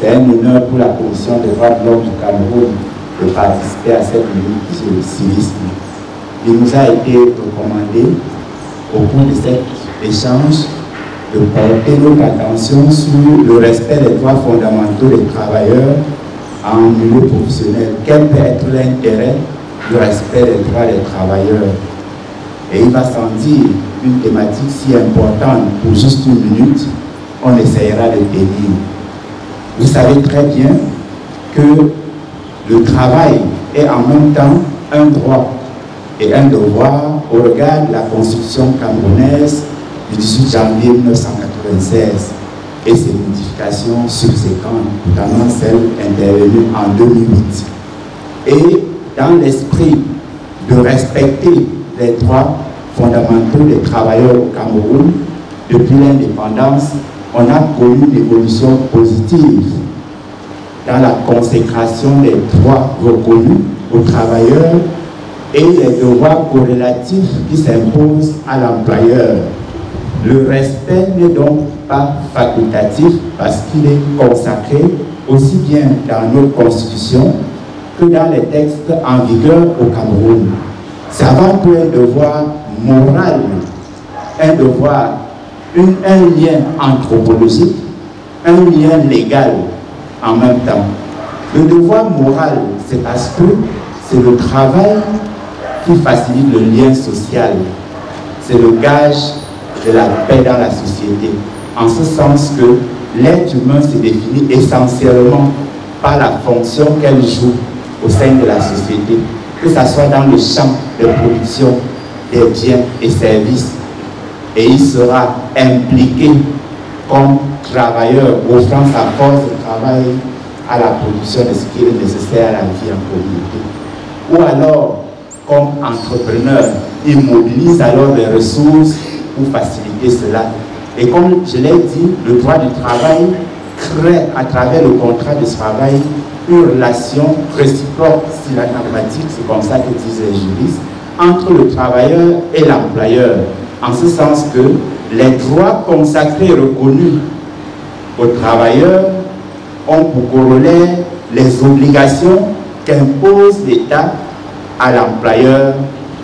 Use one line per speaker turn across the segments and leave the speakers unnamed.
C'est un honneur pour la Commission des droits de l'homme du Cameroun de participer à cette minute sur le civisme. Il nous a été recommandé, au cours de cet échange, de porter notre attention sur le respect des droits fondamentaux des travailleurs en milieu professionnel. Quel peut être l'intérêt du respect des droits des travailleurs? Et il va sans dire une thématique si importante pour juste une minute, on essaiera de tenir. Vous savez très bien que le travail est en même temps un droit et un devoir au regard de la Constitution camerounaise du 18 janvier 1996 et ses modifications subséquentes, notamment celle intervenue en 2008. Et dans l'esprit de respecter les droits fondamentaux des travailleurs au Cameroun, depuis l'indépendance, on a connu une évolution positive dans la consécration des droits reconnus aux travailleurs et les devoirs corrélatifs qui s'imposent à l'employeur. Le respect n'est donc pas facultatif parce qu'il est consacré aussi bien dans notre Constitution que dans les textes en vigueur au Cameroun. C'est avant tout un devoir moral, un devoir, un lien anthropologique, un lien légal en même temps. Le devoir moral, c'est parce que c'est le travail qui facilite le lien social. C'est le gage de la paix dans la société. En ce sens que l'être humain se définit essentiellement par la fonction qu'elle joue au sein de la société, que ce soit dans le champ de production des biens et services. Et il sera impliqué comme travailleur, offrant sa force de travail à la production de ce qui est nécessaire à la vie en communauté. Ou alors, comme entrepreneur, il mobilise alors les ressources pour faciliter cela. Et comme je l'ai dit, le droit du travail crée à travers le contrat de travail une relation réciproque synagmatique, c'est comme ça que disent les juristes, entre le travailleur et l'employeur, en ce sens que les droits consacrés et reconnus aux travailleurs ont pour corollaire les obligations qu'impose l'État à l'employeur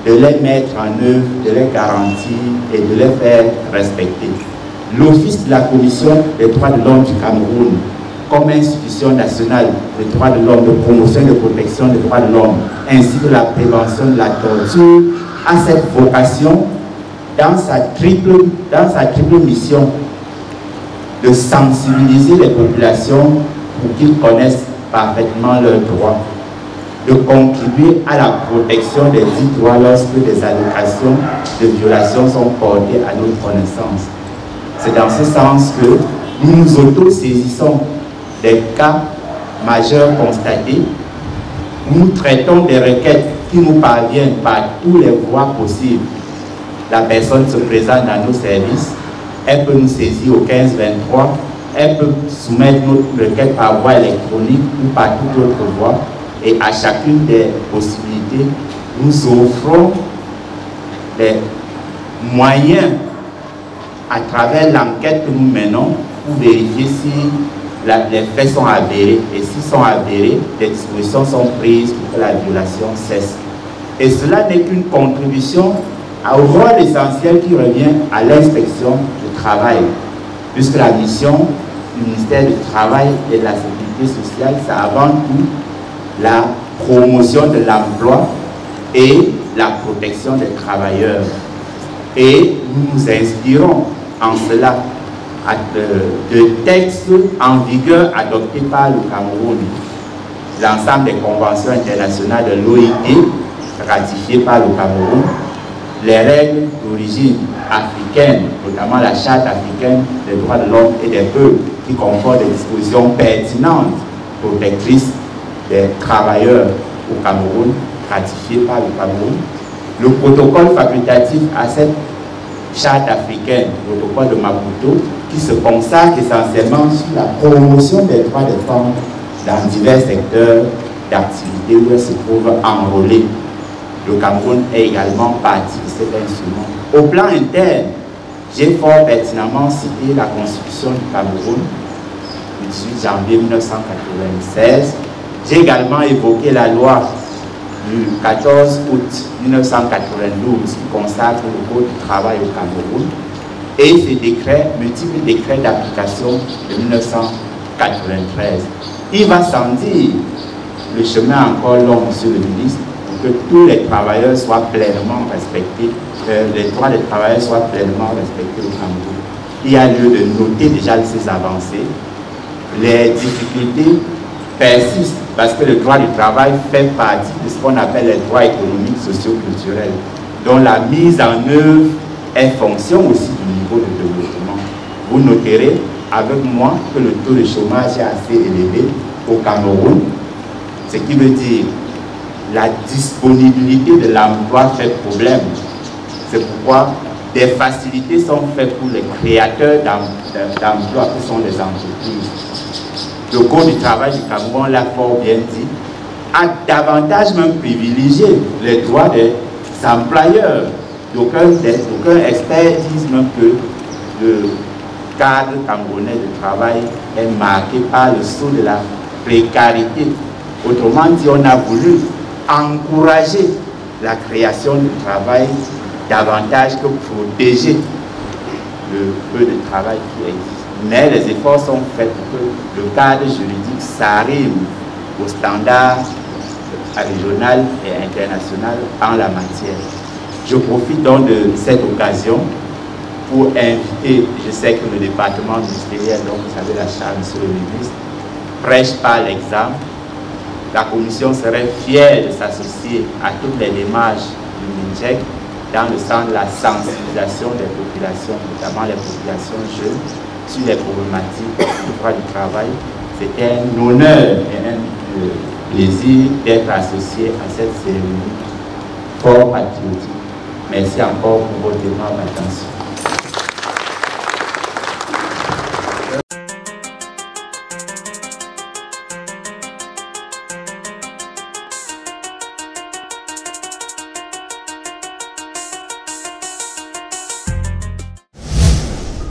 de les mettre en œuvre, de les garantir et de les faire respecter. L'Office de la Commission des droits de l'homme du Cameroun, comme institution nationale des droits de l'homme, de promotion et de protection des droits de l'homme, ainsi que la prévention de la torture, a cette vocation dans sa triple mission de sensibiliser les populations pour qu'ils connaissent parfaitement leurs droits, de contribuer à la protection des dits droits lorsque des allégations de violations sont portées à notre connaissance. C'est dans ce sens que nous nous auto-saisissons des cas majeurs constatés. Nous traitons des requêtes qui nous parviennent par tous les voies possibles. La personne se présente dans nos services, elle peut nous saisir au 1523, elle peut soumettre notre requête par voie électronique ou par toute autre voie. Et à chacune des possibilités, nous offrons des moyens à travers l'enquête que nous menons pour vérifier si les faits sont avérés. Et s'ils sont avérés, des dispositions sont prises pour que la violation cesse. Et cela n'est qu'une contribution au rôle essentiel qui revient à l'inspection du travail, puisque la mission du ministère du Travail et de la Sécurité sociale, c'est avant tout la promotion de l'emploi et la protection des travailleurs. Et nous nous inspirons en cela de textes en vigueur adoptés par le Cameroun, l'ensemble des conventions internationales de l'OIT ratifiées par le Cameroun, les règles d'origine africaine, notamment la Charte africaine des droits de l'homme et des peuples, qui comporte des dispositions pertinentes, protectrices des travailleurs au Cameroun, ratifiées par le Cameroun, le protocole facultatif à cette Charte africaine, le protocole de Maputo, qui se consacre essentiellement sur la promotion des droits des femmes dans divers secteurs d'activité où elles se trouvent enrôlées. Le Cameroun est également partie de cet instrument. Au plan interne, j'ai fort pertinemment cité la Constitution du Cameroun, du 18 janvier 1996. J'ai également évoqué la loi du 14 août 1992 qui consacre le Code du travail au Cameroun et ces décrets, multiples décrets d'application de 1993. Il va sans dire, le chemin est encore long, monsieur le ministre, pour que tous les travailleurs soient pleinement respectés, les droits des travailleurs soient pleinement respectés au Cameroun. Il y a lieu de noter déjà ces avancées. Les difficultés persistent parce que le droit du travail fait partie de ce qu'on appelle les droits économiques, socio-culturels, dont la mise en œuvre est fonction aussi du niveau de développement. Vous noterez avec moi que le taux de chômage est assez élevé au Cameroun, ce qui veut dire la disponibilité de l'emploi fait problème. C'est pourquoi des facilités sont faites pour les créateurs d'emplois qui sont les entreprises. Le Code du travail du Cameroun l'a fort bien dit, a davantage même privilégié les droits des employeurs. D'aucuns experts disent même que le cadre camerounais de travail est marqué par le sceau de la précarité. Autrement dit, on a voulu encourager la création du travail davantage que protéger le peu de travail qui existe. Mais les efforts sont faits pour que le cadre juridique s'arrive aux standards régional et international en la matière. Je profite donc de cette occasion pour inviter, je sais que le département ministériel, donc vous savez la charge, monsieur le ministre, prêche par l'exemple. La commission serait fière de s'associer à toutes les démarches du MINJEC dans le sens de la sensibilisation des populations, notamment les populations jeunes, sur les problématiques du droit du travail. C'était un honneur et un plaisir d'être associé à cette cérémonie fort patriotique. Merci encore pour votre aimable attention.